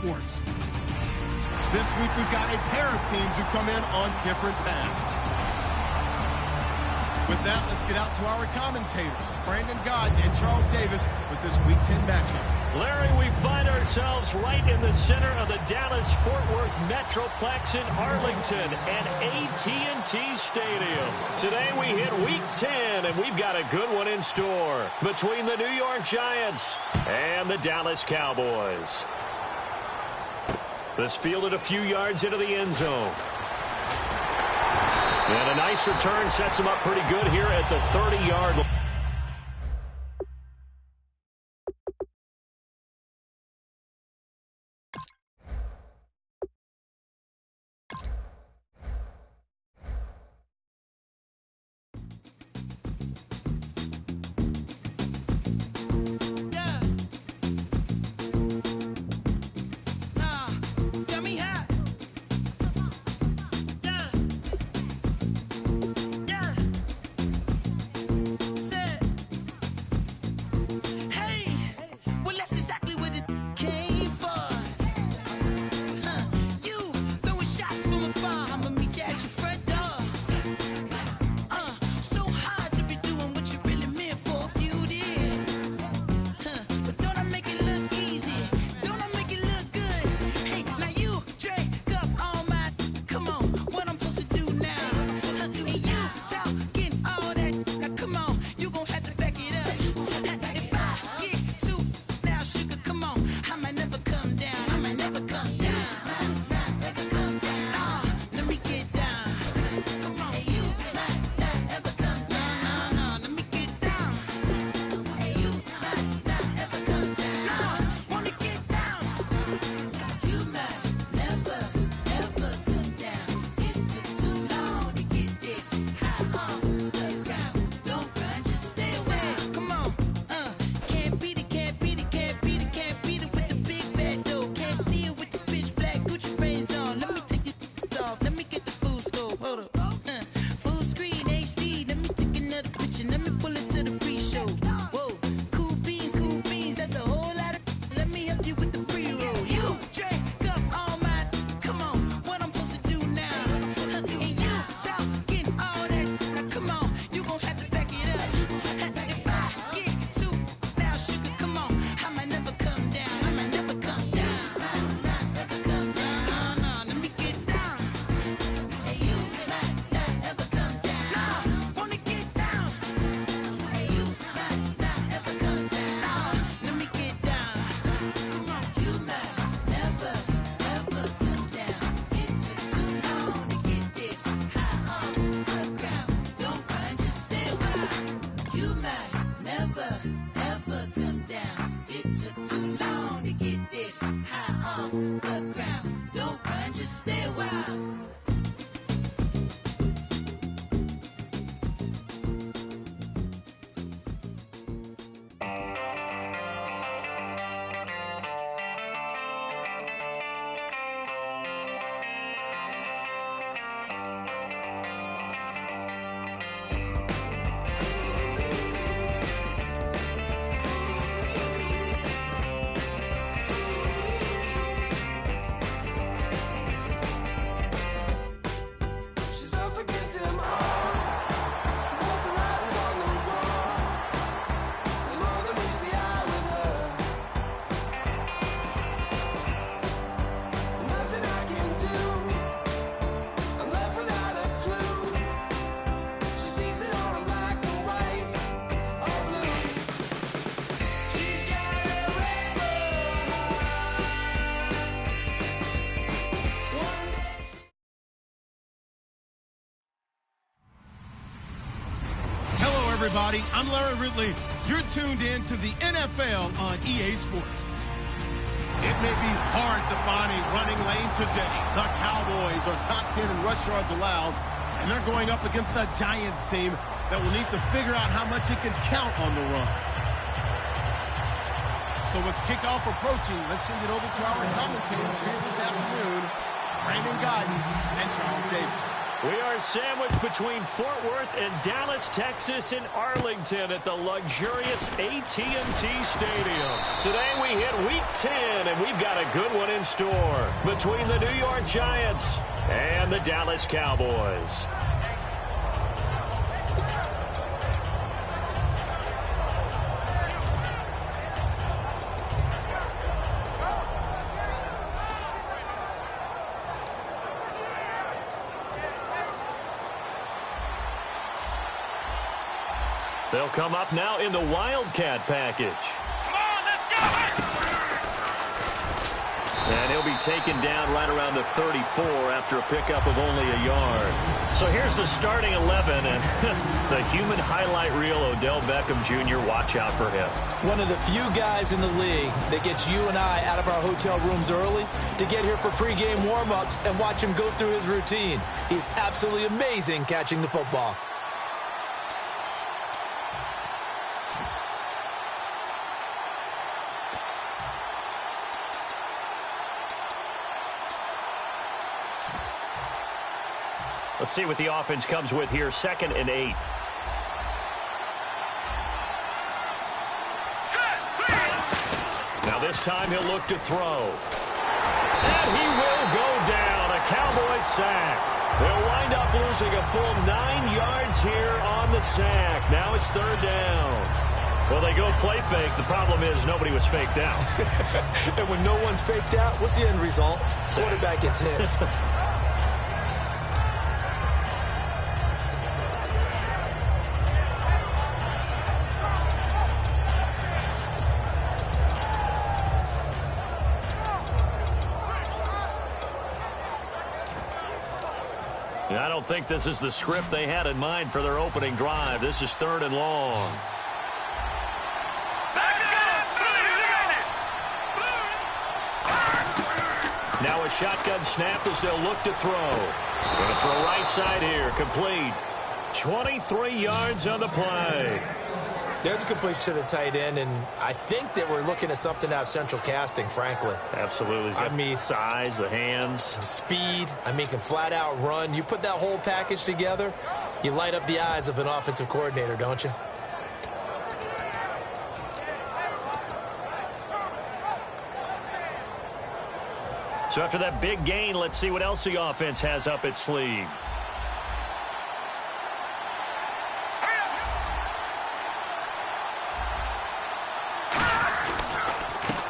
Sports. This week we've got a pair of teams who come in on different paths. With that, let's get out to our commentators, Brandon Godden and Charles Davis, with this Week 10 matchup. Larry, we find ourselves right in the center of the Dallas-Fort Worth Metroplex in Arlington and AT&T Stadium. Today we hit Week 10, and we've got a good one in store between the New York Giants and the Dallas Cowboys. This fielded a few yards into the end zone. And a nice return sets him up pretty good here at the 30-yard line. Everybody, I'm Larry Ridley. You're tuned in to the NFL on EA Sports. It may be hard to find a running lane today. The Cowboys are top 10 in rush yards allowed, and they're going up against the Giants team that will need to figure out how much it can count on the run. So with kickoff approaching, let's send it over to our commentators here this afternoon, Brandon Godden and Charles Davis. We are sandwiched between Fort Worth and Dallas, Texas, and Arlington at the luxurious AT&T Stadium. Today we hit Week 10, and we've got a good one in store between the New York Giants and the Dallas Cowboys. They'll come up now in the Wildcat package. Come on, let's go! And he'll be taken down right around the 34 after a pickup of only a yard. So here's the starting 11, and the human highlight reel, Odell Beckham Jr., watch out for him. One of the few guys in the league that gets you and I out of our hotel rooms early to get here for pregame warm-ups and watch him go through his routine. He's absolutely amazing catching the football. Let's see what the offense comes with here. 2nd and 8. Now this time he'll look to throw. And he will go down. A Cowboys sack. They'll wind up losing a full 9 yards here on the sack. Now it's 3rd down. Well, they go play fake. The problem is nobody was faked out. And when no one's faked out, what's the end result? Quarterback gets hit. I don't think this is the script they had in mind for their opening drive. This is 3rd and long. Now a shotgun snap as they'll look to throw. Going to throw right side here. Complete. 23 yards on the play. There's a completion to the tight end, and I think that we're looking at something out of central casting, frankly. Absolutely. I mean, size, the hands. The speed. I mean, can flat out run. You put that whole package together, you light up the eyes of an offensive coordinator, don't you? So after that big gain, let's see what else the offense has up its sleeve.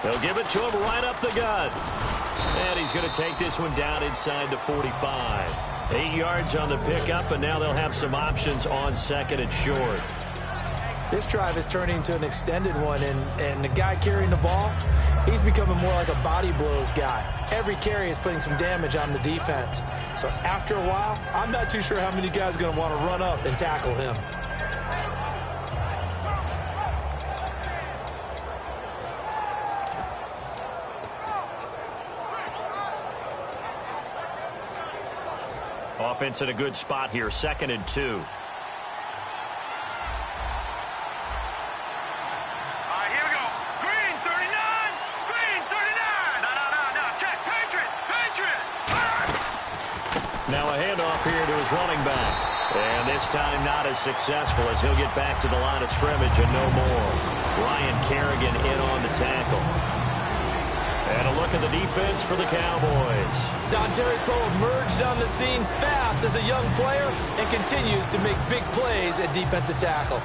They'll give it to him right up the gut. And he's going to take this one down inside the 45. 8 yards on the pickup, and now they'll have some options on 2nd and short. This drive is turning into an extended one, and the guy carrying the ball, he's becoming more like a body blows guy. Every carry is putting some damage on the defense. So after a while, I'm not too sure how many guys are going to want to run up and tackle him. Offense in a good spot here, 2nd and 2. All right, here we go. Green 39. Green 39. No. Check. Patriot. Now a handoff here to his running back. And this time not as successful as he'll get back to the line of scrimmage and no more. Ryan Kerrigan in on the tackle. And a look at the defense for the Cowboys. Dontari Poe emerged on the scene fast as a young player and continues to make big plays at defensive tackle.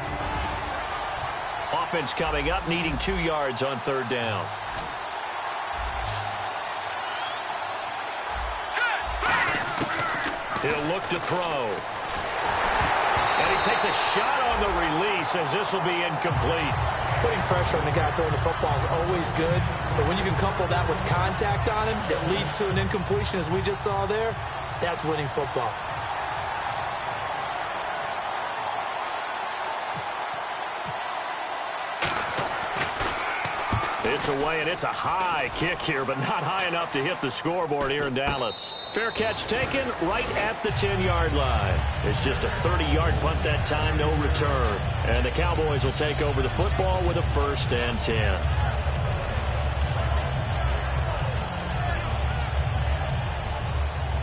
Offense coming up, needing 2 yards on 3rd down. He'll look to throw. And he takes a shot on the release as this will be incomplete. Putting pressure on the guy throwing the football is always good, but when you can couple that with contact on him that leads to an incompletion, as we just saw there, that's winning football. It's away, and it's a high kick here, but not high enough to hit the scoreboard here in Dallas. Fair catch taken right at the 10-yard line. It's just a 30-yard punt that time, no return. And the Cowboys will take over the football with a 1st and 10.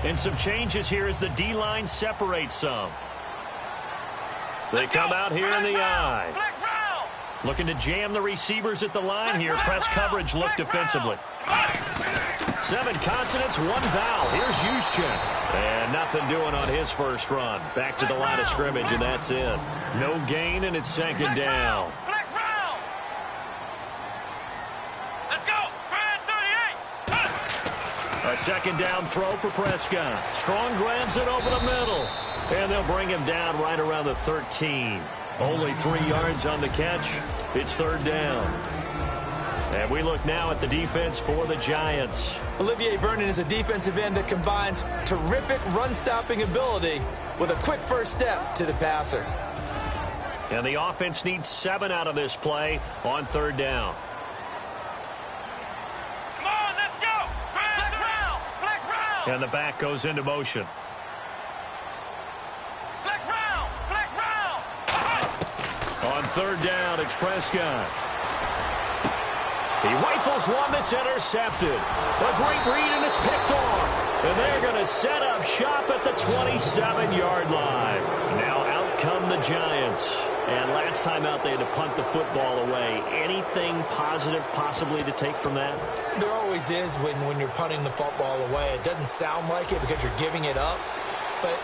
And some changes here as the D-line separates some. They come out here in the eye. Looking to jam the receivers at the line here. Press coverage look defensively. 7 consonants, 1 vowel. Here's Juszczyk. And nothing doing on his first run. Back to the line of scrimmage, and that's it. No gain, and it's 2nd down. Let's go. 38. A 2nd down throw for Prescott. Strong grabs it over the middle. And they'll bring him down right around the 13. Only 3 yards on the catch. It's 3rd down. And we look now at the defense for the Giants. Olivier Vernon is a defensive end that combines terrific run-stopping ability with a quick first step to the passer. And the offense needs 7 out of this play on 3rd down. Come on, let's go. Flex round. And the back goes into motion. Flex round. On 3rd down, it's Prescott. He rifles one that's intercepted. A great read, and it's picked off. And they're going to set up shop at the 27-yard line. Now out come the Giants. And last time out, they had to punt the football away. Anything positive possibly to take from that? There always is when you're punting the football away. It doesn't sound like it because you're giving it up, but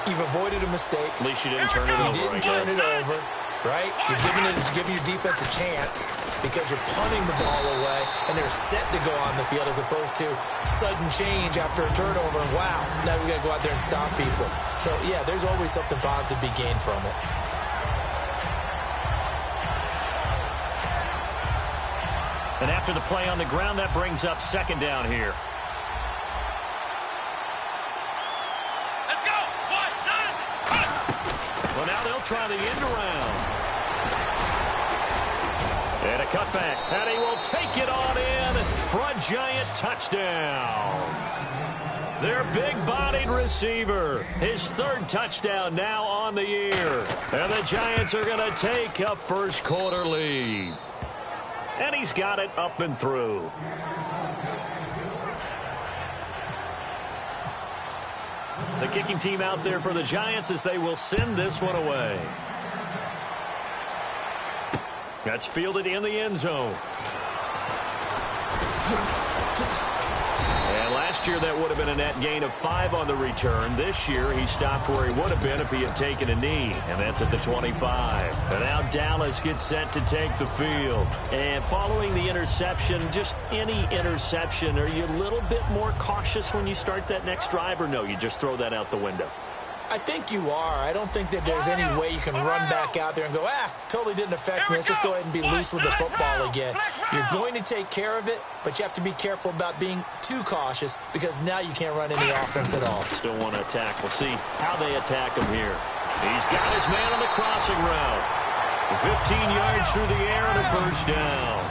you've avoided a mistake. At least you didn't turn it over. You didn't turn it over, right? You're giving your defense a chance because you're punting the ball away, and they're set to go on the field as opposed to sudden change after a turnover. And wow, now we got to go out there and stop people. So, yeah, there's always something positive to be gained from it. And after the play on the ground, that brings up 2nd down here. Let's go. 1, 9. Well, now they'll try the end around. And a cutback. And he will take it on in for a Giant touchdown. Their big-bodied receiver. His 3rd touchdown now on the year. And the Giants are going to take a first-quarter lead. And he's got it up and through. The kicking team out there for the Giants as they will send this one away. That's fielded in the end zone. And last year that would have been a net gain of 5 on the return. This year he stopped where he would have been if he had taken a knee. And that's at the 25. And now Dallas gets set to take the field. And following the interception, just any interception, are you a little bit more cautious when you start that next drive, or no, you just throw that out the window? I think you are. I don't think that there's any way you can run back out there and go, totally didn't affect me. Let's just go ahead and be loose with the football again. You're going to take care of it, but you have to be careful about being too cautious because now you can't run any offense at all. Still want to attack. We'll see how they attack him here. He's got his man on the crossing route. 15 yards through the air and a first down.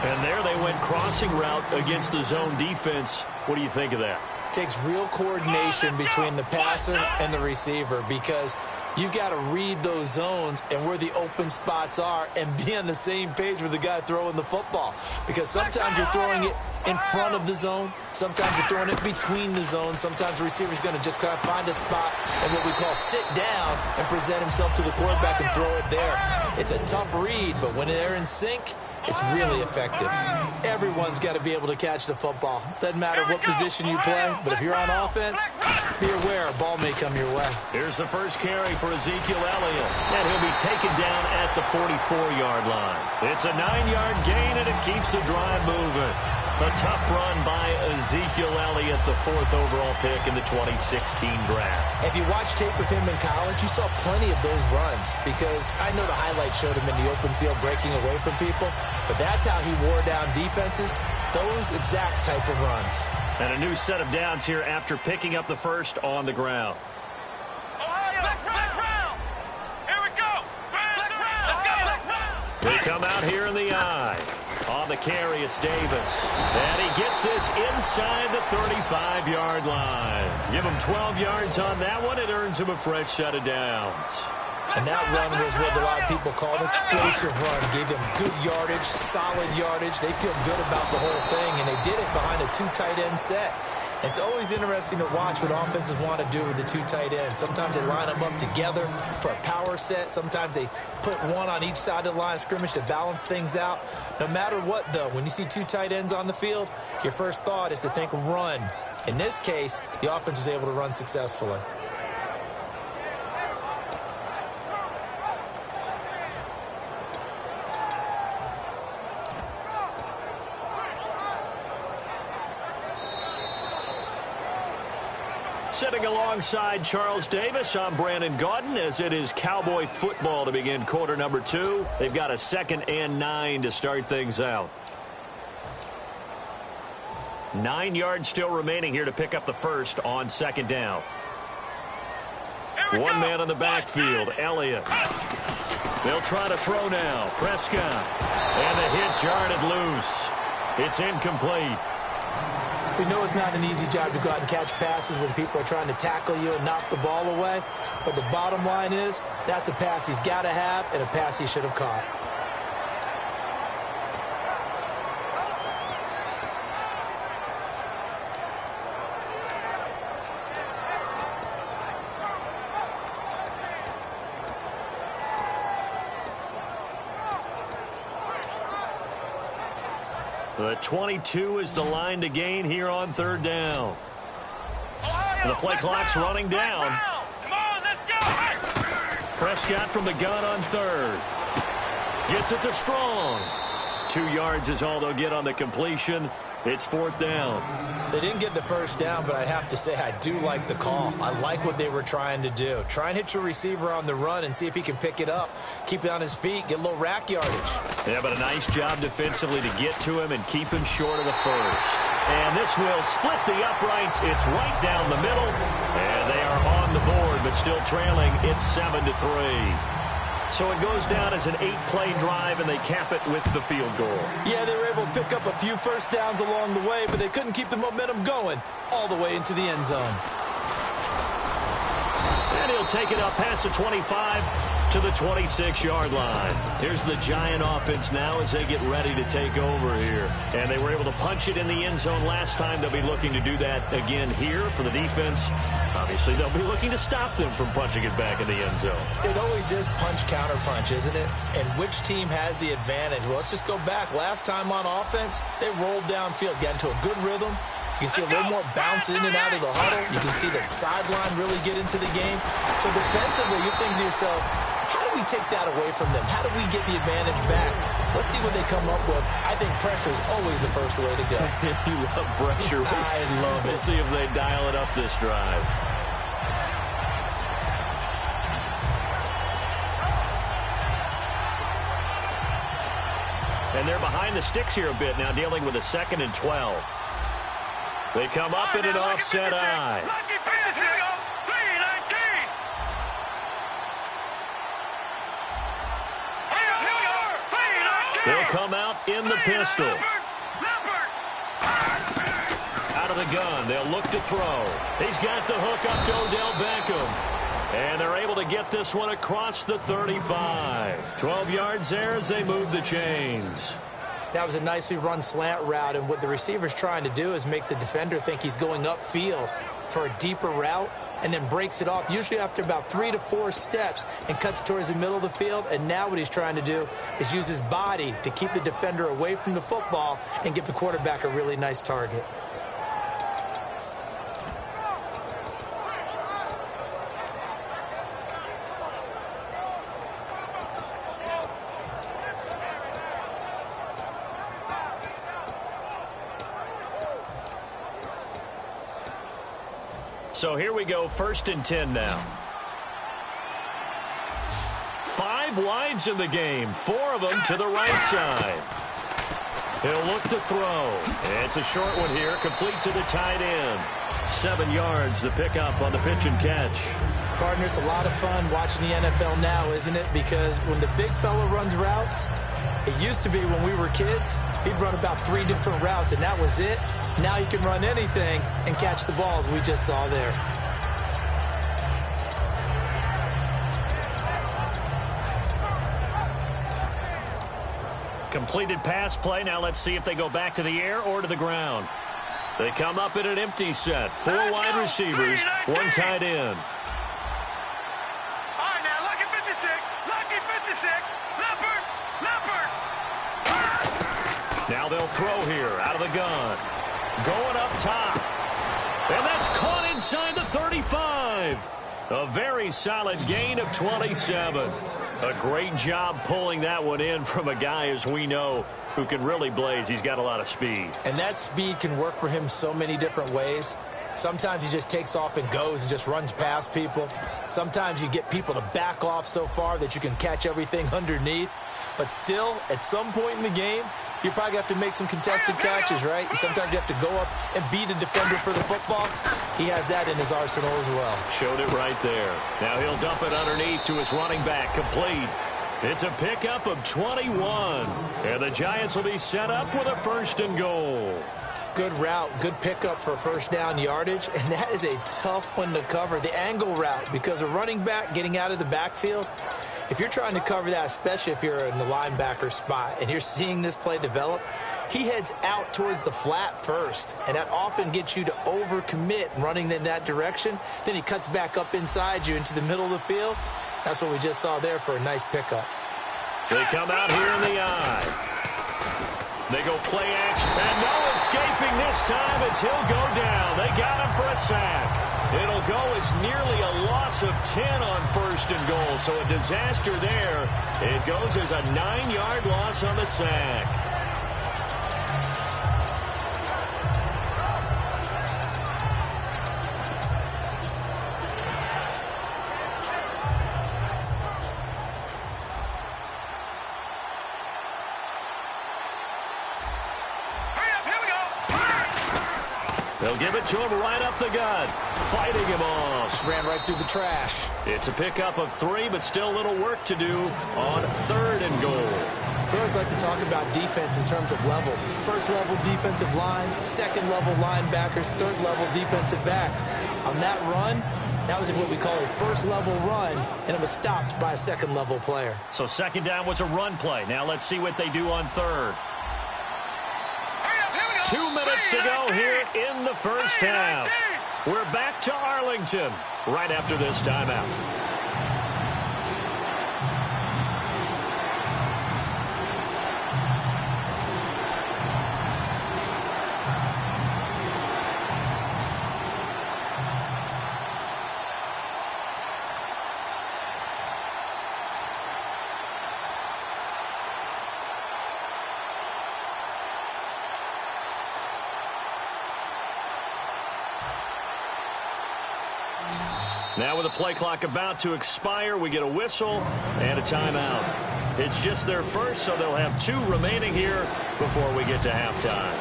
And there they went crossing route against the zone defense. What do you think of that? Takes real coordination between the passer and the receiver because you've got to read those zones and where the open spots are and be on the same page with the guy throwing the football. Because sometimes you're throwing it in front of the zone. Sometimes you're throwing it between the zones. Sometimes the receiver's going to just kind of find a spot and what we call sit down and present himself to the quarterback and throw it there. It's a tough read, but when they're in sync, it's really effective. Everyone's got to be able to catch the football. Doesn't matter what position you play, but if you're on offense, be aware a ball may come your way. Here's the first carry for Ezekiel Elliott, and he'll be taken down at the 44-yard line. It's a 9-yard gain, and it keeps the drive moving. A tough run by Ezekiel Elliott, the 4th overall pick in the 2016 draft. If you watch tape of him in college, you saw plenty of those runs because I know the highlights showed him in the open field breaking away from people, but that's how he wore down defenses, those exact type of runs. And a new set of downs here after picking up the first on the ground. Here we go. Let's go. They come out here in the eye. On the carry, it's Davis. And he gets this inside the 35-yard line. Give him 12 yards on that one. It earns him a fresh set of downs. And that run was what a lot of people call an explosive run. Gave them good yardage, solid yardage. They feel good about the whole thing, and they did it behind a 2 tight end set. It's always interesting to watch what offenses want to do with the two tight ends. Sometimes they line them up together for a power set. Sometimes they put one on each side of the line of scrimmage to balance things out. No matter what, though, when you see two tight ends on the field, your first thought is to think run. In this case, the offense was able to run successfully. Sitting alongside Charles Davis, I'm Brandon Gaudin, as it is Cowboy football to begin quarter number 2. They've got a 2nd and 9 to start things out. 9 yards still remaining here to pick up the first on 2nd down. One man on the backfield, Elliott. They'll try to throw now. Prescott. And the hit jarred loose. It's incomplete. We know it's not an easy job to go out and catch passes when people are trying to tackle you and knock the ball away. But the bottom line is, that's a pass he's got to have and a pass he should have caught. The 22 is the line to gain here on 3rd down. And the play clock's running down. Come on, let's go. Prescott from the gun on 3rd. Gets it to Strong. 2 yards is all they'll get on the completion. It's 4th down. They didn't get the first down, but I have to say I do like the call. I like what they were trying to do. Try and hit your receiver on the run and see if he can pick it up. Keep it on his feet, get a little rack yardage. Yeah, but a nice job defensively to get to him and keep him short of the first. And this will split the uprights. It's right down the middle. And they are on the board, but still trailing. It's 7-3. So it goes down as an 8-play drive, and they cap it with the field goal. Yeah, they were able to pick up a few first downs along the way, but they couldn't keep the momentum going all the way into the end zone. And he'll take it up past the 25 to the 26-yard line. Here's the Giant offense now as they get ready to take over here. And they were able to punch it in the end zone last time. They'll be looking to do that again here for the defense. Obviously, they'll be looking to stop them from punching it back in the end zone. It always is punch-counter-punch, isn't it? And which team has the advantage? Well, let's just go back. Last time on offense, they rolled downfield, got into a good rhythm. You can see a little more bounce in and out of the huddle. You can see the sideline really get into the game. So defensively, you're thinking to yourself, how do we take that away from them? How do we get the advantage back? Let's see what they come up with. I think pressure is always the first way to go. You love pressure. I love it. We'll see if they dial it up this drive. And they're behind the sticks here a bit now, dealing with a 2nd and 12. They come up in an offset eye. They'll come out in the pistol. Out of the gun. They'll look to throw. He's got the hook up to Odell Beckham. And they're able to get this one across the 35. 12 yards there as they move the chains. That was a nicely run slant route, and what the receiver's trying to do is make the defender think he's going upfield for a deeper route and then breaks it off, usually after about 3 to 4 steps, and cuts towards the middle of the field. And now what he's trying to do is use his body to keep the defender away from the football and give the quarterback a really nice target. So here we go, 1st and 10 now. 5 wides in the game, 4 of them to the right side. He'll look to throw. It's a short one here, complete to the tight end. 7 yards, the pickup on the pitch and catch. Partner, it's a lot of fun watching the NFL now, isn't it? Because when the big fella runs routes, it used to be when we were kids, he'd run about 3 different routes, and that was it. Now you can run anything and catch the balls we just saw there. Completed pass play. Now let's see if they go back to the air or to the ground. They come up in an empty set. 4 wide receivers, 1 tight end. All right, now, lucky 56. Lucky 56. Leopard. Now they'll throw here out of the gun. Going up top. And that's caught inside the 35. A very solid gain of 27. A great job pulling that one in from a guy, as we know, who can really blaze. He's got a lot of speed. And that speed can work for him so many different ways. Sometimes he just takes off and goes and just runs past people. Sometimes you get people to back off so far that you can catch everything underneath. But still, at some point in the game, you probably have to make some contested catches, right? Sometimes you have to go up and beat a defender for the football. He has that in his arsenal as well. Showed it right there. Now he'll dump it underneath to his running back, complete. It's a pickup of 21. And the Giants will be set up with a 1st and goal. Good route, good pickup for first down yardage, and that is a tough one to cover, the angle route, because a running back getting out of the backfield, if you're trying to cover that, especially if you're in the linebacker spot and you're seeing this play develop, he heads out towards the flat first, and that often gets you to overcommit running in that direction. Then he cuts back up inside you into the middle of the field. That's what we just saw there for a nice pickup. They come out here in the eye. They go play action, and no escaping this time as he'll go down. They got him for a sack. It'll go as nearly a loss of 10 on 1st and goal, so a disaster there. It goes as a 9-yard loss on the sack. They'll give it to him right up the gut. Fighting him off. Just ran right through the trash. It's a pickup of 3, but still a little work to do on 3rd and goal. We always like to talk about defense in terms of levels. 1st level defensive line, 2nd level linebackers, 3rd level defensive backs. On that run, that was what we call a 1st level run, and it was stopped by a 2nd level player. So 2nd down was a run play. Now let's see what they do on 3rd. 2 minutes to go here in the first half. We're back to Arlington right after this timeout. Now with the play clock about to expire, we get a whistle and a timeout. It's just their first, so they'll have 2 remaining here before we get to halftime.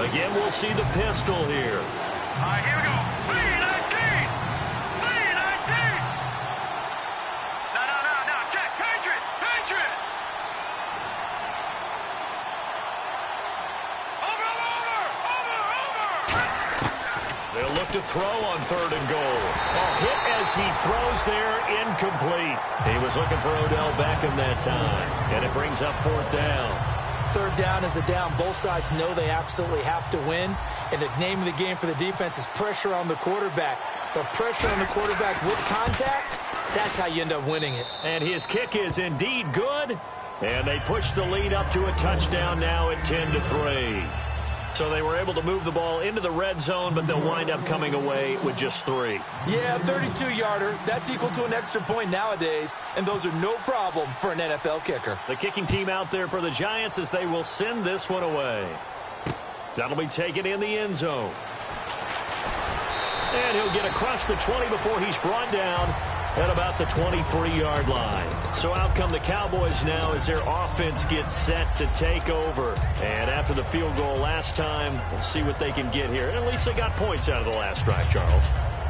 Again, we'll see the pistol here. All right, here we go. 319! 319! No, check. Patriot! They'll look to throw on 3rd and goal. A hit as he throws there, incomplete. He was looking for Odell Beckham that time, and it brings up 4th down. 3rd down is a down. Both sides know they absolutely have to win, and the name of the game for the defense is pressure on the quarterback. But pressure on the quarterback with contact, that's how you end up winning it. And his kick is indeed good, and they push the lead up to a touchdown now at 10-3. So they were able to move the ball into the red zone, but they'll wind up coming away with just 3. Yeah, 32-yarder. That's equal to an extra point nowadays, and those are no problem for an NFL kicker. The kicking team out there for the Giants as they will send this one away. That'll be taken in the end zone. And he'll get across the 20 before he's brought down at about the 23-yard line. So out come the Cowboys now as their offense gets set to take over. And after the field goal last time, we'll see what they can get here. At least they got points out of the last drive, Charles.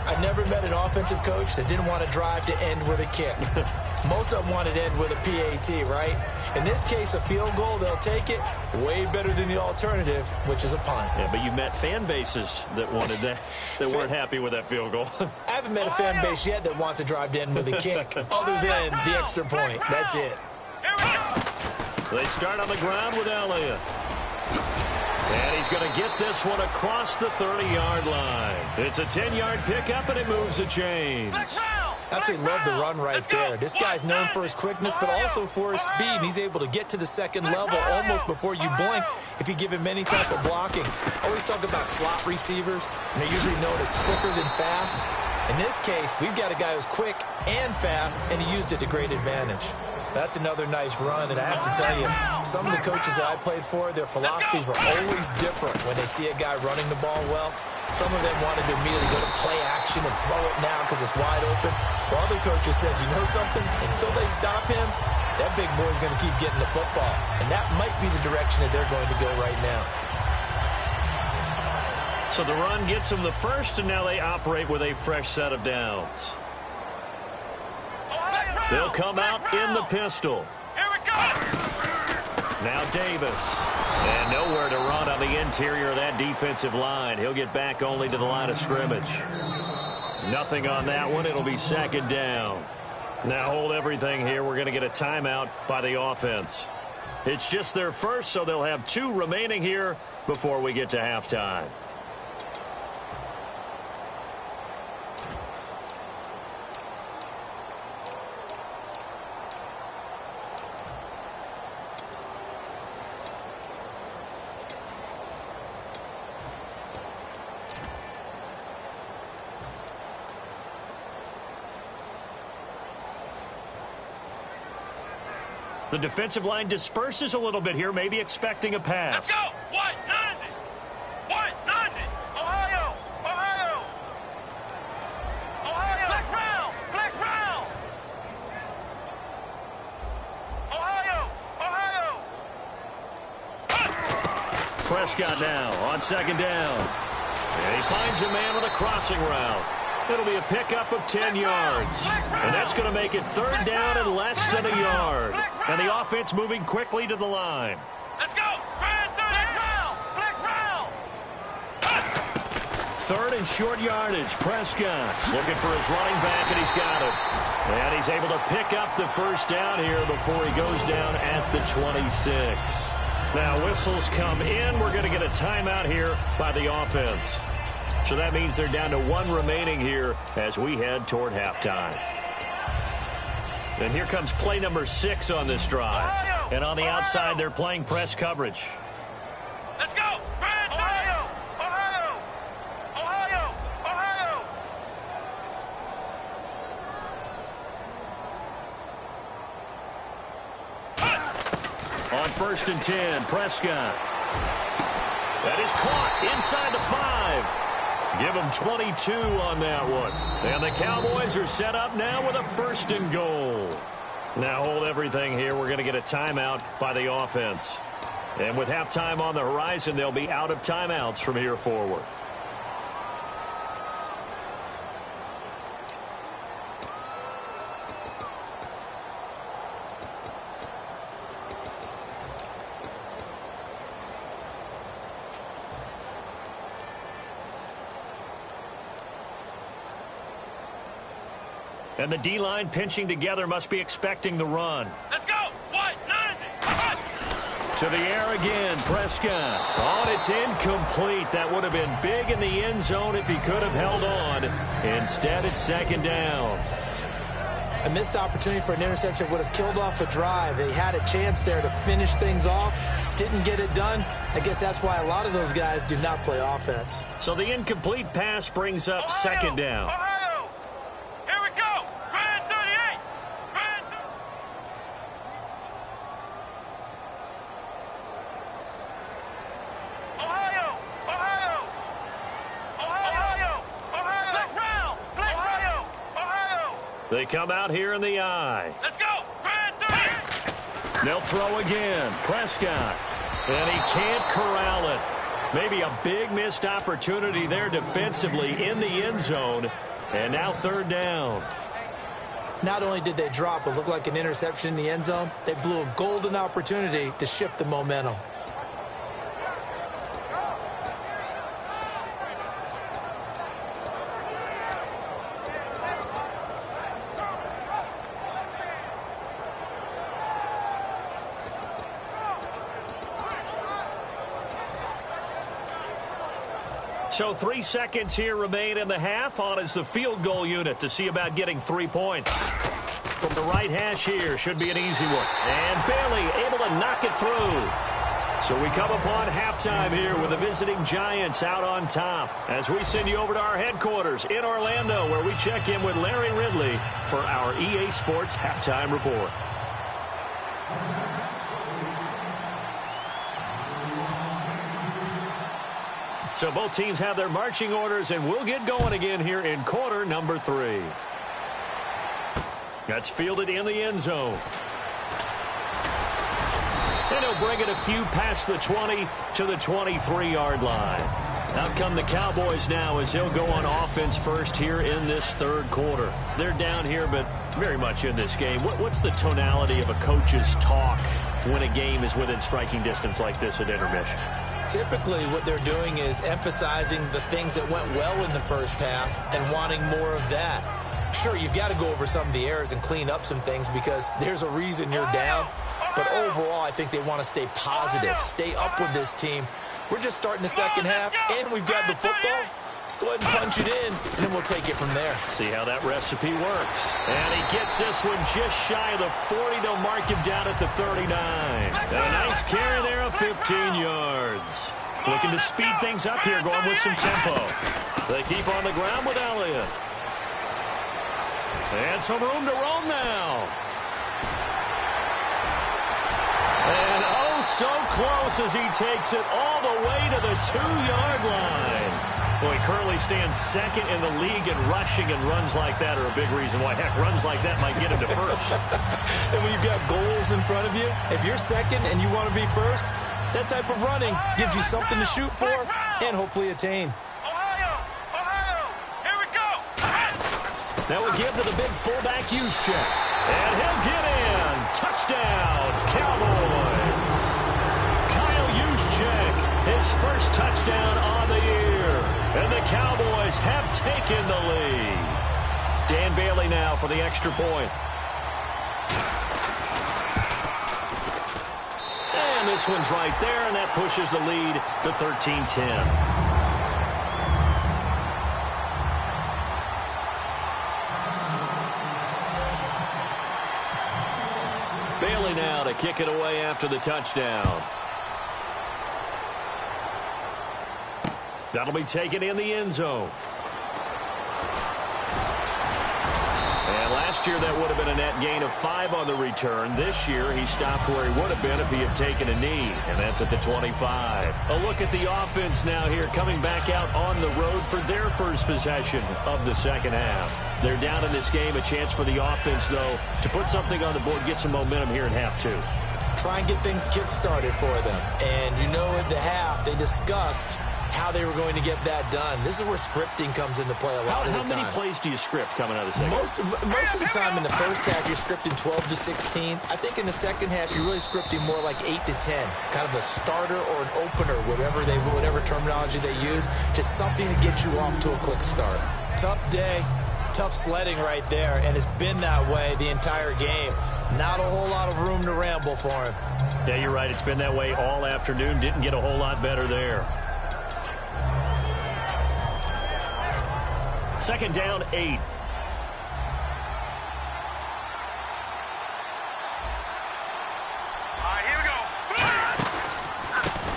I've never met an offensive coach that didn't want to drive to end with a kick. Most of them wanted to end with a PAT, right? In this case, a field goal, they'll take it. Way better than the alternative, which is a punt. Yeah, but you met fan bases that wanted that, that weren't happy with that field goal. I haven't met a fan base yet that wants to drive to end with a kick, other than the extra point. That's it. They start on the ground with Elliott. And he's going to get this one across the 30-yard line. It's a 10-yard pickup, and it moves the chains. Absolutely love the run right there. This guy's known for his quickness, but also for his speed. He's able to get to the second level almost before you blink if you give him any type of blocking. Always talk about slot receivers, and they're usually known as quicker than fast. In this case, we've got a guy who's quick and fast, and he used it to great advantage. That's another nice run, and I have to tell you, some of the coaches that I played for, their philosophies were always different when they see a guy running the ball well. Some of them wanted to immediately go to play action and throw it now because it's wide open. While other coaches said, you know something? Until they stop him, that big boy's going to keep getting the football. And that might be the direction that they're going to go right now. So the run gets them the first, and now they operate with a fresh set of downs. They'll come out in the pistol. Here we go. Now Davis. And nowhere to run on the interior of that defensive line. He'll get back only to the line of scrimmage. Nothing on that one. It'll be second down. Now hold everything here. We're going to get a timeout by the offense. It's just their first, so they'll have 2 remaining here before we get to halftime. The defensive line disperses a little bit here, maybe expecting a pass. Let's go. What? Nothing. What? Nothing. Ohio. Ohio. Ohio. Flex round. Flex round. Ohio. Ohio. Prescott now on second down. And he finds a man with a crossing route. It'll be a pickup of 10 yards. And that's going to make it third down and less than a yard. And the offense moving quickly to the line. Let's go. Flex round. Flex round. Third and short yardage. Prescott looking for his running back, and he's got it. And he's able to pick up the first down here before he goes down at the 26. Now whistles come in. We're going to get a timeout here by the offense. So that means they're down to 1 remaining here as we head toward halftime. And here comes play number 6 on this drive. And on the outside, they're playing press coverage. Let's go. Ohio. Ohio. Ohio. Ohio. On first and 10, Prescott. That is caught inside the 5. Give them 22 on that one. And the Cowboys are set up now with a first and goal. Now hold everything here. We're going to get a timeout by the offense. And with halftime on the horizon, they'll be out of timeouts from here forward. And the D-line pinching together must be expecting the run. Let's go. What? Nothing. To the air again, Prescott. Oh, and it's incomplete. That would have been big in the end zone if he could have held on. Instead, it's second down. A missed opportunity for an interception would have killed off a drive. They had a chance there to finish things off. Didn't get it done. I guess that's why a lot of those guys do not play offense. So the incomplete pass brings up second down. Ohio. Here we go. Grand 38. Grand Ohio. Ohio. Ohio. Ohio. Flex round. Flex Ohio. Ohio. They come out here in the eye. Let's go. Grand 38. They'll throw again. Prescott. And he can't corral it. Maybe a big missed opportunity there defensively in the end zone. And now third down. Not only did they drop what looked like an interception in the end zone, they blew a golden opportunity to shift the momentum. So 3 seconds here remain in the half. On is the field goal unit to see about getting 3 points. From the right hash here, should be an easy one. And Bailey able to knock it through. So we come upon halftime here with the visiting Giants out on top as we send you over to our headquarters in Orlando where we check in with Larry Ridley for our EA Sports Halftime Report. So both teams have their marching orders, and we'll get going again here in quarter number 3. That's fielded in the end zone. And he'll bring it a few past the 20 to the 23-yard line. Out come the Cowboys now as they'll go on offense first here in this third quarter. They're down here, but very much in this game. What's the tonality of a coach's talk when a game is within striking distance like this at intermission? Typically, what they're doing is emphasizing the things that went well in the first half and wanting more of that. Sure, you've got to go over some of the errors and clean up some things because there's a reason you're down. But overall, I think they want to stay positive, stay up with this team. We're just starting the second half, and we've got the football. Let's go ahead and punch it in, and then we'll take it from there. See how that recipe works. And he gets this one just shy of the 40. They'll mark him down at the 39. And a nice carry there of 15 yards. Looking to speed things up here, going with some tempo. They keep on the ground with Elliott. And some room to roam now. And oh, so close as he takes it all the way to the 2-yard line. Well, he currently stands second in the league in rushing, and runs like that are a big reason why. Heck, runs like that might get him to first. And when you've got goals in front of you, if you're second and you want to be first, that type of running gives you something to shoot for and hopefully attain. Ohio, here we go. Now we give to the big fullback Juszczyk. And he'll get in. Touchdown, Cowboys. Kyle Juszczyk, his first touchdown on the year. And the Cowboys have taken the lead. Dan Bailey now for the extra point. And this one's right there, and that pushes the lead to 13-10. Bailey now to kick it away after the touchdown. That'll be taken in the end zone. And last year that would have been a net gain of 5 on the return. This year he stopped where he would have been if he had taken a knee, and that's at the 25. A look at the offense now here, coming back out on the road for their first possession of the second half. They're down in this game. A chance for the offense, though, to put something on the board, get some momentum here in half 2. Try and get things kick-started for them. And you know at the half they discussed how they were going to get that done. This is where scripting comes into play a lot of the time. How many plays do you script coming out of the second? Most of the time in the first half, you're scripting 12 to 16. I think in the second half, you're really scripting more like 8 to 10. Kind of a starter or an opener, whatever terminology they use. Just something to get you off to a quick start. Tough day, tough sledding right there, and it's been that way the entire game. Not a whole lot of room to ramble for him. Yeah, you're right. It's been that way all afternoon. Didn't get a whole lot better there. Second down, 8. Here we go.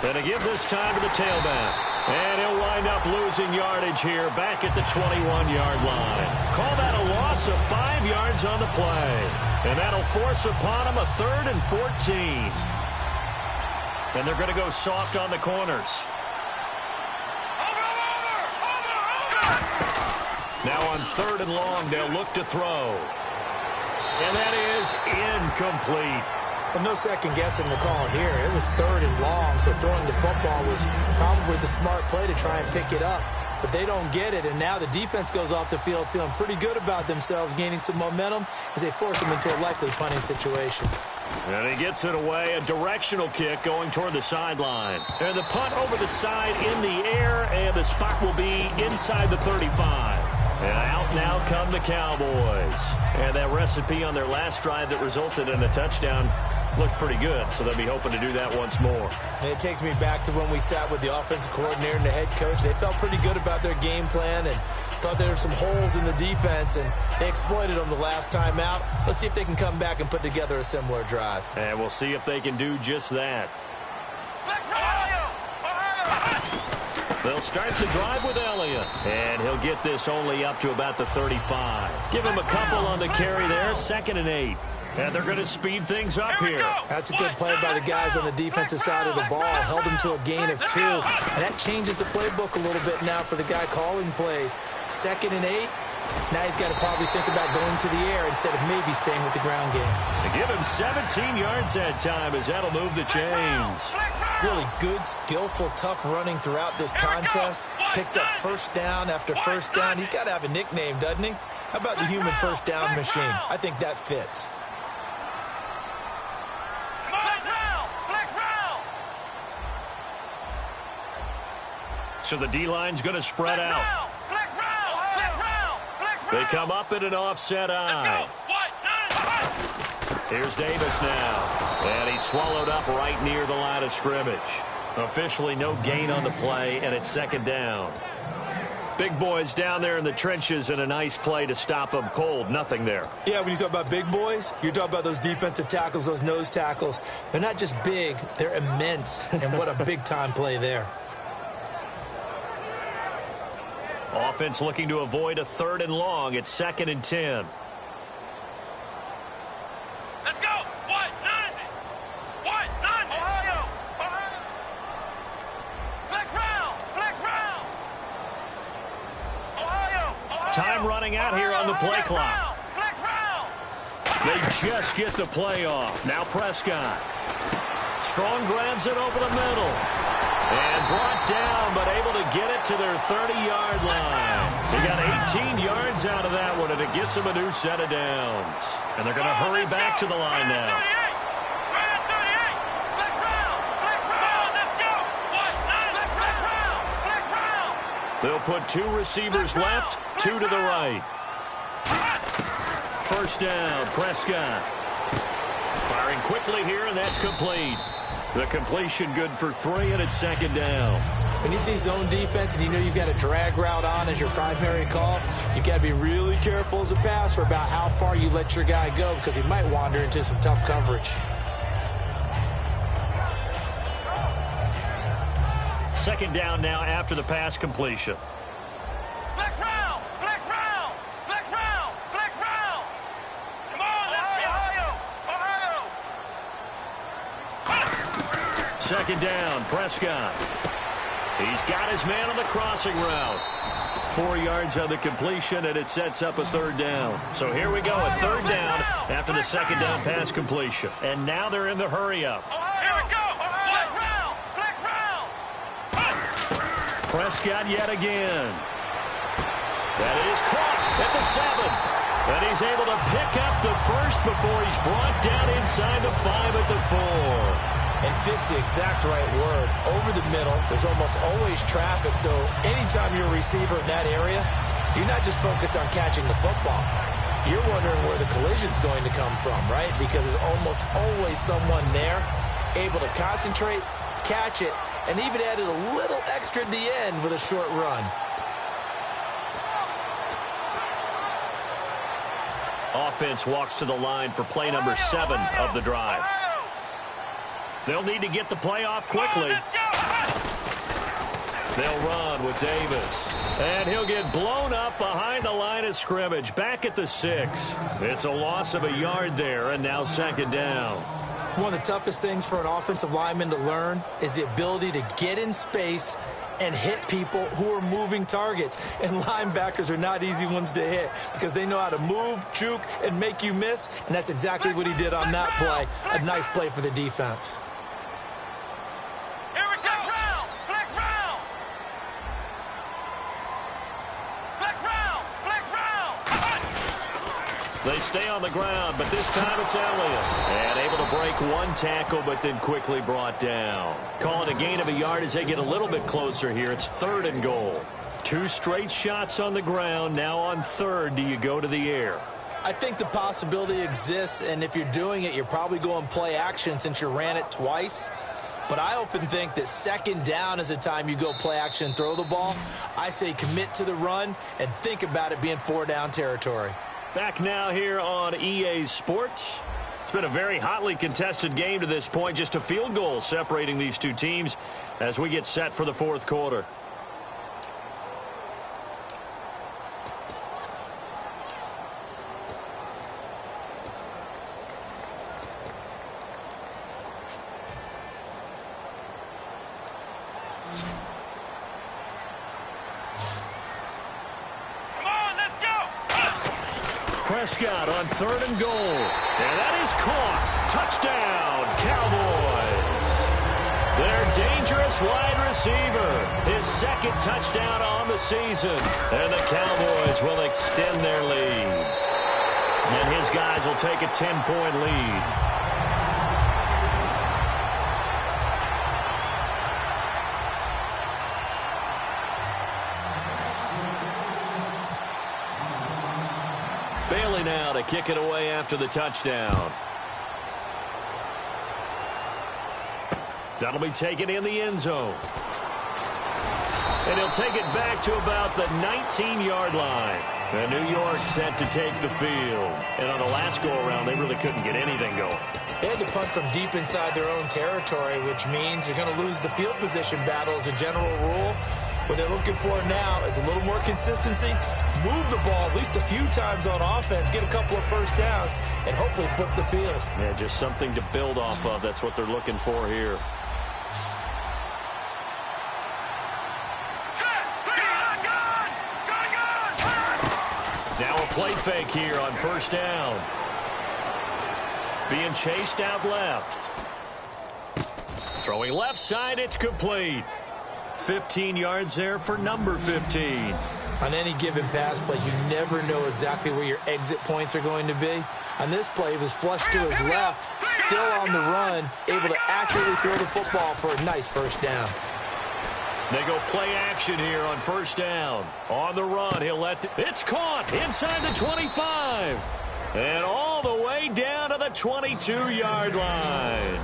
And a give this time to the tailback. And he'll wind up losing yardage here back at the 21-yard line. Call that a loss of 5 yards on the play. And that'll force upon him a 3rd and 14. And they're going to go soft on the corners. Now on 3rd and long, they'll look to throw. And that is incomplete. Well, no second guessing the call here. It was 3rd and long, so throwing the football was probably the smart play to try and pick it up. But they don't get it, and now the defense goes off the field feeling pretty good about themselves, gaining some momentum as they force them into a likely punting situation. And he gets it away, a directional kick going toward the sideline. And the punt over the side in the air, and the spot will be inside the 35. And out now come the Cowboys. And that recipe on their last drive that resulted in a touchdown looked pretty good, so they'll be hoping to do that once more. And it takes me back to when we sat with the offensive coordinator and the head coach. They felt pretty good about their game plan and thought there were some holes in the defense, and they exploited them the last time out. Let's see if they can come back and put together a similar drive. And we'll see if they can do just that. They'll start the drive with Elliott, and he'll get this only up to about the 35. Give him a couple on the carry there, 2nd and 8. And they're going to speed things up here. That's a good play by the guys on the defensive side of the ball. Held him to a gain of 2. And that changes the playbook a little bit now for the guy calling plays. 2nd and 8. Now he's got to probably think about going to the air instead of maybe staying with the ground game. To give him 17 yards that time, as that'll move the chains. Really good, skillful, tough running throughout this contest. Picked up first down after first down. He's got to have a nickname, doesn't he? How about the human first down machine? I think that fits. So the D-line's going to spread out. They come up in an offset eye. Here's Davis now. And he's swallowed up right near the line of scrimmage. Officially no gain on the play, and it's 2nd down. Big boys down there in the trenches, and a nice play to stop them cold. Nothing there. Yeah, when you talk about big boys, you're talking about those defensive tackles, those nose tackles. They're not just big, they're immense. And what a big-time play there. Offense looking to avoid a 3rd and long. It's 2nd and 10. Let's go. What? None. What? None. Ohio. Flex round. Flex round. Ohio. Time running out here on the play clock. Flex round. They just get the play off. Now Prescott. Strong grabs it over the middle. And brought down, but able to get it to their 30-yard line. They got 18 yards out of that one, and it gets them a new set of downs. And they're going to hurry back to the line now. They'll put 2 receivers left, 2 to the right. First down, Prescott. Firing quickly here, and that's complete. The completion good for 3, and it's 2nd down. When you see zone defense and you know you've got a drag route on as your primary call, you've got to be really careful as a passer about how far you let your guy go because he might wander into some tough coverage. 2nd down now after the pass completion. Flex round. Flex round. Flex round. Flex round. Come on, Ohio. 2nd down, Prescott. He's got his man on the crossing route. 4 yards on the completion, and it sets up a 3rd down. So here we go, a 3rd down after the 2nd down pass completion. And now they're in the hurry-up. Here we go. Flex round. Flex round. Prescott yet again. That is caught at the 7. And he's able to pick up the first before he's brought down inside the 5 at the 4. And fit's the exact right word. Over the middle, there's almost always traffic, so anytime you're a receiver in that area, you're not just focused on catching the football. You're wondering where the collision's going to come from, right? Because there's almost always someone there able to concentrate, catch it, and even added a little extra at the end with a short run. Offense walks to the line for play number 7 of the drive. They'll need to get the play off quickly. They'll run with Davis. And he'll get blown up behind the line of scrimmage. Back at the 6. It's a loss of a yard there, and now 2nd down. One of the toughest things for an offensive lineman to learn is the ability to get in space and hit people who are moving targets. And linebackers are not easy ones to hit because they know how to move, juke, and make you miss. And that's exactly what he did on that play. A nice play for the defense. Here we go. Flex round. Flex round. Flex round. They stay on the ground, but this time it's Elliott. And able to break 1 tackle, but then quickly brought down. Call it a gain of a yard as they get a little bit closer here. It's 3rd and goal. 2 straight shots on the ground. Now on 3rd, do you go to the air? I think the possibility exists, and if you're doing it, you're probably going play action since you ran it twice. But I often think that second down is a time you go play action and throw the ball. I say commit to the run and think about it being 4-down territory. Back now here on EA Sports. It's been a very hotly contested game to this point. Just a field goal separating these two teams as we get set for the fourth quarter. Prescott on 3rd and goal. And that is caught. Touchdown, Cowboys. Their dangerous wide receiver. His second touchdown on the season. And the Cowboys will extend their lead. And his guys will take a 10-point lead. Bailey now to kick it away after the touchdown. That'll be taken in the end zone. And he'll take it back to about the 19-yard line. And New York set to take the field. And on the last go-around, they really couldn't get anything going. They had to punt from deep inside their own territory, which means you're going to lose the field position battle as a general rule. What they're looking for now is a little more consistency, move the ball at least a few times on offense, get a couple of first downs, and hopefully flip the field. Yeah, just something to build off of. That's what they're looking for here. Now a play fake here on 1st down. Being chased out left. Throwing left side, it's complete. 15 yards there for number 15. On any given pass play, you never know exactly where your exit points are going to be. On this play, he was flushed to his left, still on the run, able to accurately throw the football for a nice first down. They go play action here on 1st down. On the run, he'll let it's caught inside the 25. And all the way down to the 22-yard line.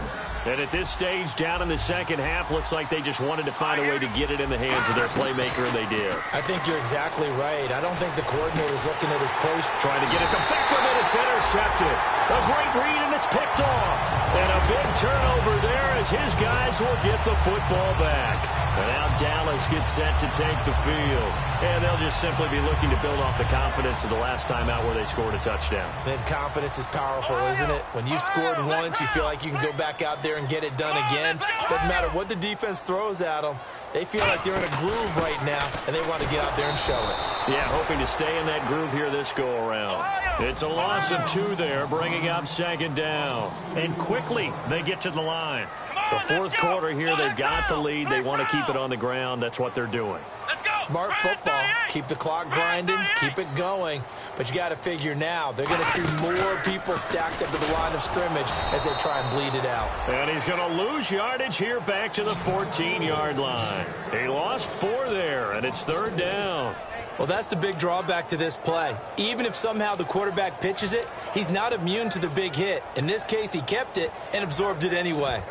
And at this stage, down in the second half, looks like they just wanted to find a way to get it in the hands of their playmaker, and they did. I think you're exactly right. I don't think the coordinator's looking at his play. Trying to get it to Beckham, and it's intercepted. A great read, and it's picked off. And a big turnover there as his guys will get the football back. And now Dallas gets set to take the field. And they'll just simply be looking to build off the confidence of the last time out where they scored a touchdown. Then confidence is powerful, isn't it? When you've scored once, you feel like you can go back out there and get it done again. Doesn't matter what the defense throws at them. They feel like they're in a groove right now, and they want to get out there and show it. Yeah, hoping to stay in that groove here this go-around. It's a loss of 2 there, bringing up 2nd down. And quickly, they get to the line. The fourth quarter here, they've got the lead. They want to keep it on the ground. That's what they're doing. Smart football. Keep the clock grinding. Keep it going. But you got to figure now, they're going to see more people stacked up to the line of scrimmage as they try and bleed it out. And he's going to lose yardage here back to the 14-yard line. He lost 4 there, and it's 3rd down. Well, that's the big drawback to this play. Even if somehow the quarterback pitches it, he's not immune to the big hit. In this case, he kept it and absorbed it anyway.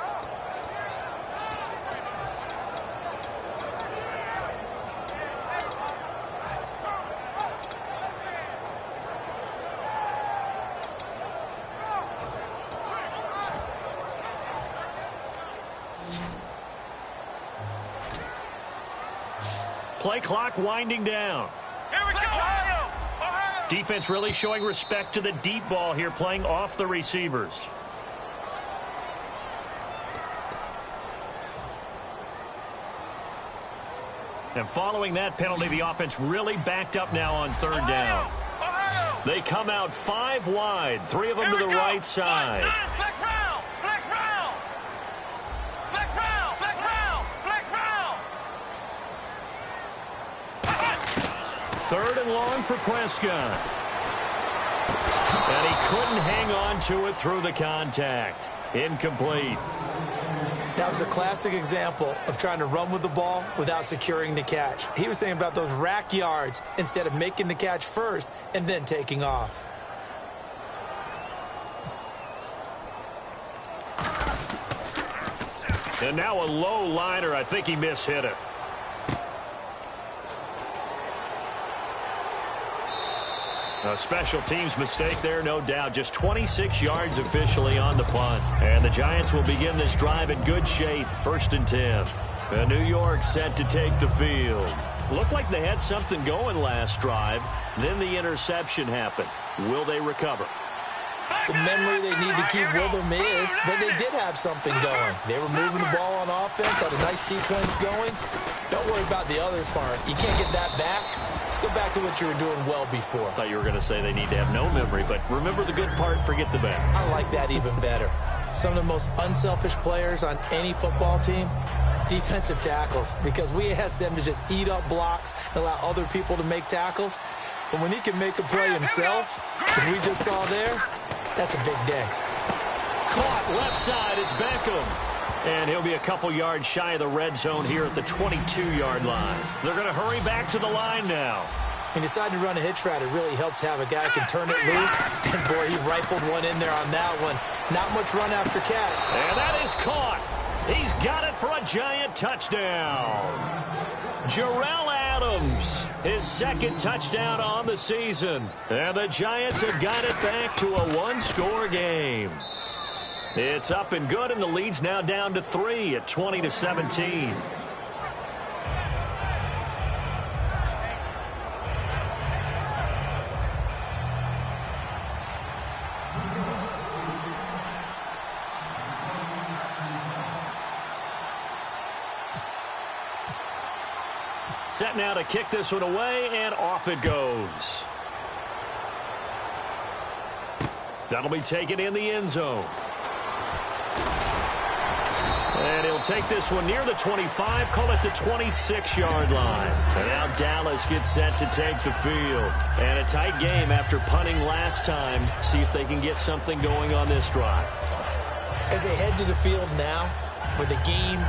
Play clock winding down. Here we go, Ohio! Defense really showing respect to the deep ball here, playing off the receivers. And following that penalty, the offense really backed up now on 3rd down. They come out 5 wide, 3 of them to the right side. Flex round! Flex round! Flex round! Flex round! Flex round! 3rd and long for Prescott. And he couldn't hang on to it through the contact. Incomplete. That was a classic example of trying to run with the ball without securing the catch. He was thinking about those rack yards instead of making the catch first and then taking off. And now a low liner. I think he mishit it. A special teams mistake there, no doubt. Just 26 yards officially on the punt. And the Giants will begin this drive in good shape. 1st and 10. And New York set to take the field. Looked like they had something going last drive. Then the interception happened. Will they recover? The memory they need to keep with them is that they did have something going. They were moving the ball on offense, had a nice sequence going. Don't worry about the other part. You can't get that back. Let's go back to what you were doing well before. I thought you were going to say they need to have no memory, but remember the good part, forget the bad. I like that even better. Some of the most unselfish players on any football team, defensive tackles, because we ask them to just eat up blocks and allow other people to make tackles. But when he can make a play himself, as we just saw there, that's a big day. Caught left side, it's Beckham. And he'll be a couple yards shy of the red zone here at the 22-yard line. They're going to hurry back to the line now. He decided to run a hitch route. It really helps to have a guy who can turn it loose. And, boy, he rifled one in there on that one. Not much run after catch. And that is caught. He's got it for a Giant touchdown. Jarrell Adams, his 2nd touchdown on the season. And the Giants have got it back to a one-score game. It's up and good, and the lead's now down to 3 at 20-17. Set now to kick this one away, and off it goes. That'll be taken in the end zone. And he'll take this one near the 25, call it the 26-yard line. And now Dallas gets set to take the field. And a tight game after punting last time. See if they can get something going on this drive. As they head to the field now, with the game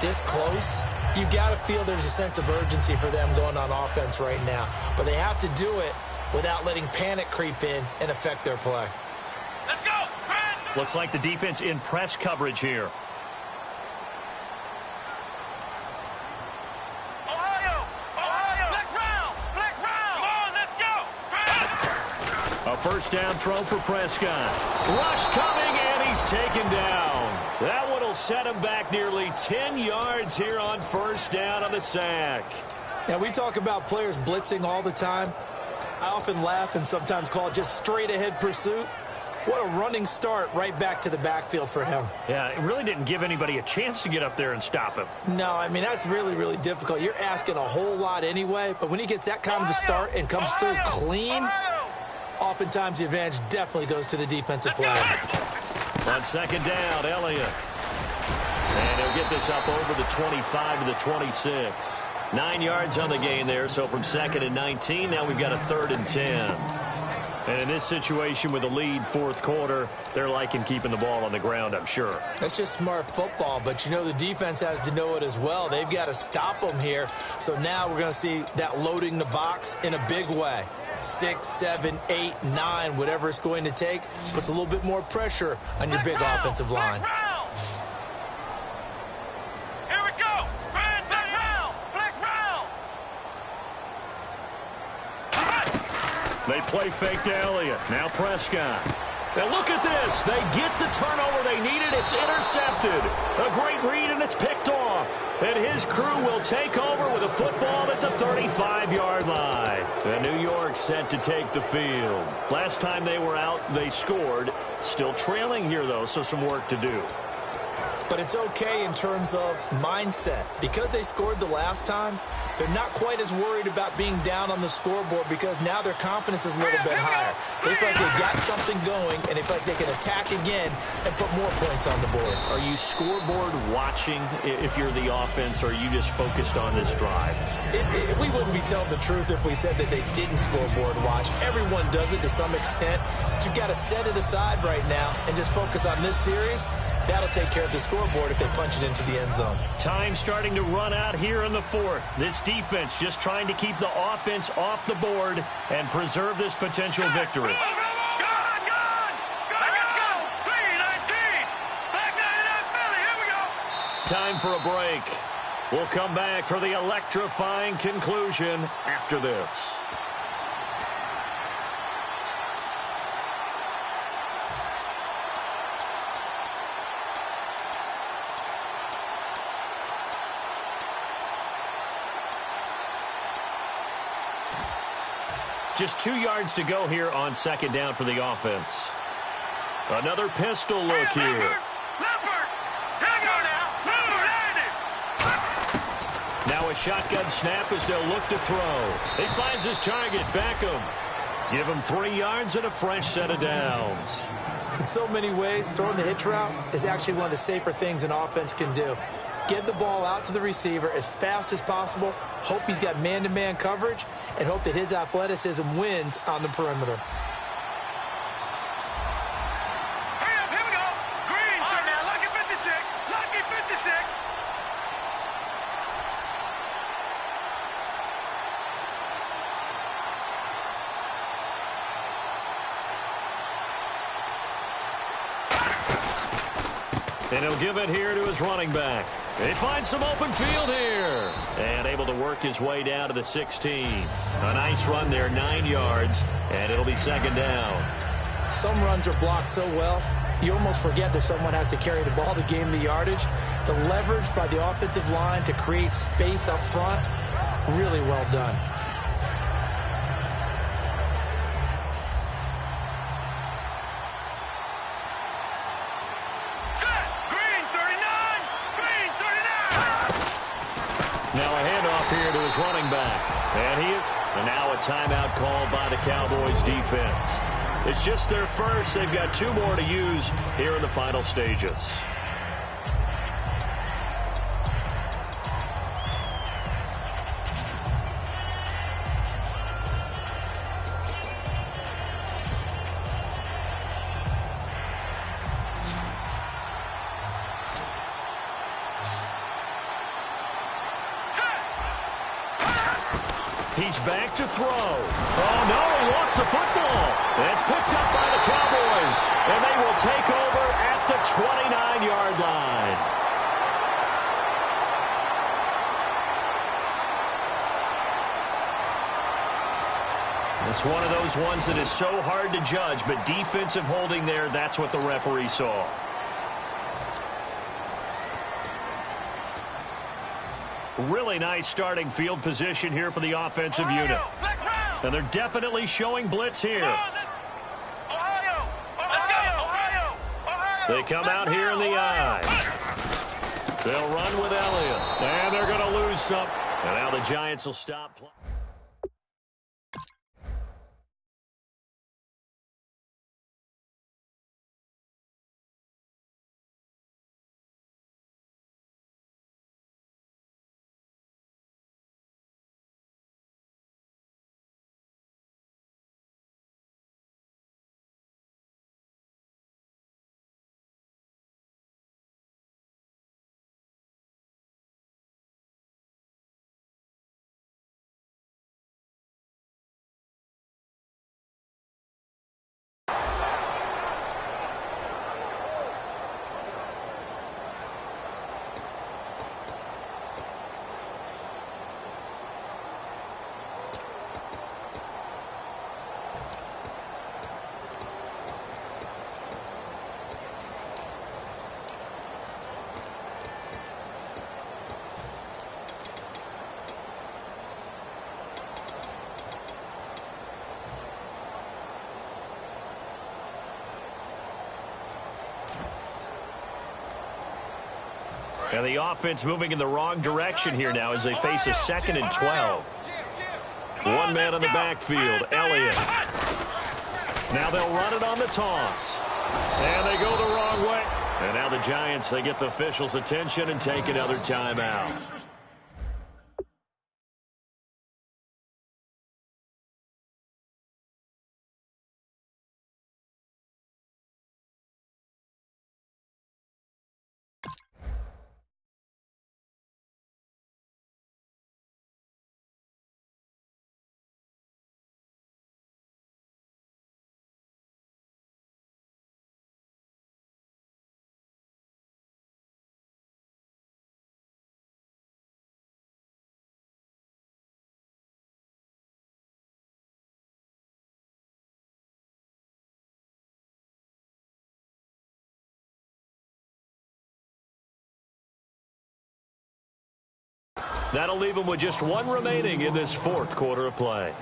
this close, you've got to feel there's a sense of urgency for them going on offense right now. But they have to do it without letting panic creep in and affect their play. Let's go! Looks like the defense in press coverage here. A first down throw for Prescott. Rush coming, and he's taken down. That one will set him back nearly 10 yards here on first down on the sack. Now, we talk about players blitzing all the time. I often laugh and sometimes call it just straight-ahead pursuit. What a running start right back to the backfield for him. Yeah, it really didn't give anybody a chance to get up there and stop him. No, I mean, that's really, really difficult. You're asking a whole lot anyway, but when he gets that kind of a start and comes through clean, oftentimes the advantage definitely goes to the defensive player. On second down, Elliott. And he'll get this up over the 25 to the 26. 9 yards on the gain there, so from 2nd and 19, now we've got a 3rd and 10. And in this situation with the lead 4th quarter, they're liking keeping the ball on the ground, I'm sure. That's just smart football, but you know the defense has to know it as well. They've got to stop them here. So now we're going to see that loading the box in a big way. 6, 7, 8, 9, whatever it's going to take, puts a little bit more pressure on your big offensive line. Here we go. Flex round. Flex round. They play fake to Elliott. Now Prescott. Now look at this. They get the turnover they needed. It's intercepted. A great read, and it's picked off. And his crew will take over with a football at the 35-yard line. And New York set to take the field. Last time they were out, they scored. Still trailing here, though, so some work to do. But it's okay in terms of mindset. Because they scored the last time, they're not quite as worried about being down on the scoreboard because now their confidence is a little bit higher. They feel like they've got something going, and they feel like they can attack again and put more points on the board. Are you scoreboard watching if you're the offense, or are you just focused on this drive? We wouldn't be telling the truth if we said that they didn't scoreboard watch. Everyone does it to some extent, but you've got to set it aside right now and just focus on this series. That'll take care of the scoreboard if they punch it into the end zone. Time starting to run out here in the 4th. This defense just trying to keep the offense off the board and preserve this potential victory. Time for a break. We'll come back for the electrifying conclusion after this. Just 2 yards to go here on second down for the offense. Another pistol look here. Now a shotgun snap as they'll look to throw. He finds his target, Beckham. Give him 3 yards and a fresh set of downs. In so many ways, throwing the hitch route is actually one of the safer things an offense can do. Get the ball out to the receiver as fast as possible, hope he's got man-to-man coverage, and hope that his athleticism wins on the perimeter. Hurry up, here we go. Green, all right, now, lucky 56. Lucky 56. And he'll give it here to his running back. He finds some open field here. And able to work his way down to the 16. A nice run there, 9 yards. And it'll be second down. Some runs are blocked so well, you almost forget that someone has to carry the ball to gain the yardage. The leverage by the offensive line to create space up front, really well done. Now a handoff here to his running back. And now a timeout called by the Cowboys defense. It's just their first. They've got 2 more to use here in the final stages. He's back to throw. Oh, no, he lost the football. It's picked up by the Cowboys, and they will take over at the 29-yard line. It's one of those ones that is so hard to judge, but defensive holding there, that's what the referee saw. Really nice starting field position here for the offensive unit. And they're definitely showing blitz here. They come out here in the I. They'll run with Elliott. And they're going to lose some. And now the Giants will stop playing. And the offense moving in the wrong direction here now as they face a 2nd and 12. One man in the backfield, Elliott. Now they'll run it on the toss. And they go the wrong way. And now the Giants, they get the officials' attention and take another timeout. That'll leave them with just one remaining in this fourth quarter of play.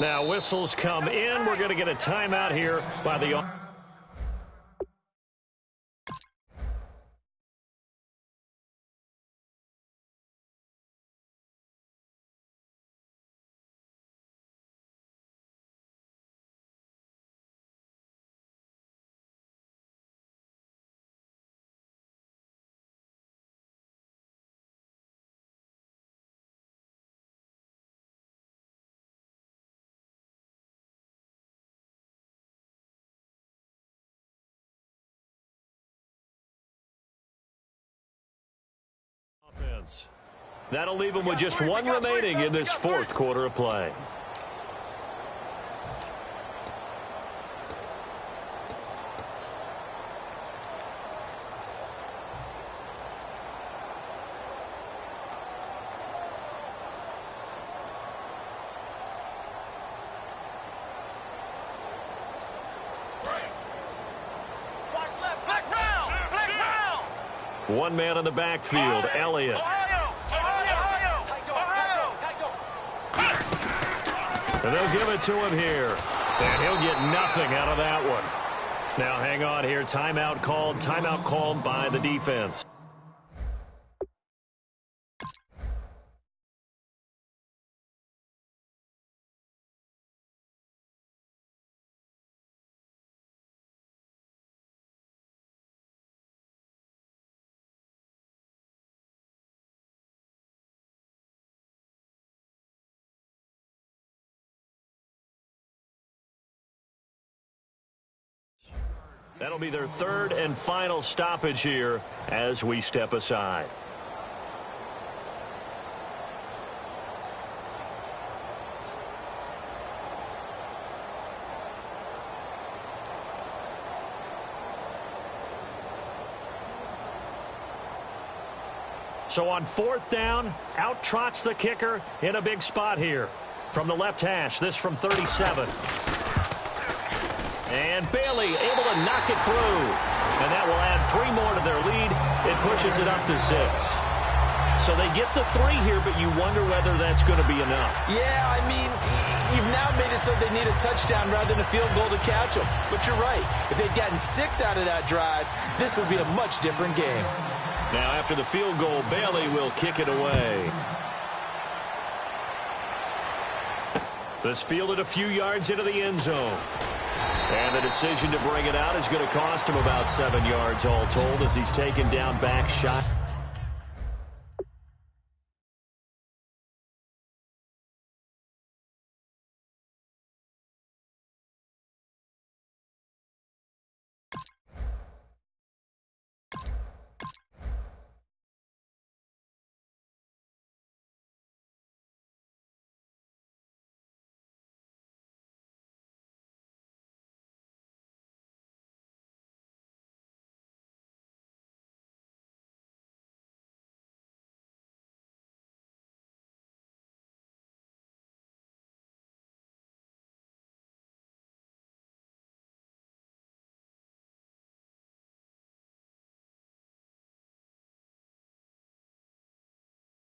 Now whistles come in. We're going to get a timeout here by the... offense. That'll leave them with just one remaining in this fourth quarter of play. One man in the backfield, Elliott. And they'll give it to him here. And he'll get nothing out of that one. Now hang on here. Timeout called by the defense. That'll be their third and final stoppage here as we step aside. So on fourth down, out trots the kicker in a big spot here. From the left hash, this from 37. And Bailey able to knock it through. And that will add 3 more to their lead. It pushes it up to 6. So they get the 3 here, but you wonder whether that's going to be enough. Yeah, I mean, you've now made it so they need a touchdown rather than a field goal to catch them. But you're right. If they'd gotten 6 out of that drive, this would be a much different game. Now after the field goal, Bailey will kick it away. This fielded a few yards into the end zone. And the decision to bring it out is going to cost him about 7 yards all told as he's taken down back shot.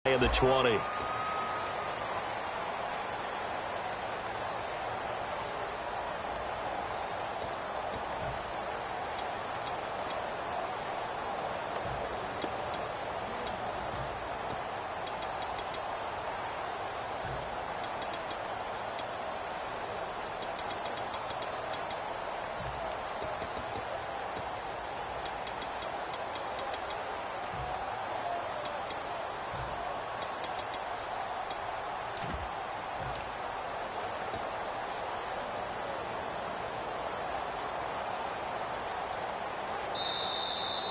In the 20.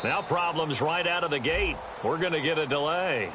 Now problems right out of the gate. We're going to get a delay.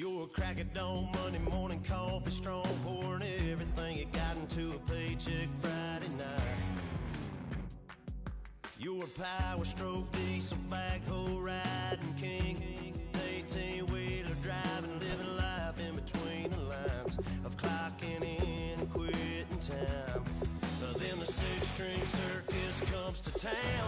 You're a crack at dawn, Monday morning coffee, strong, pouring everything you got into a paycheck Friday night. You're a power stroke, diesel backhoe riding king, 18-wheeler driving, living life in between the lines of clocking in and quitting time. Then the six-string circus comes to town.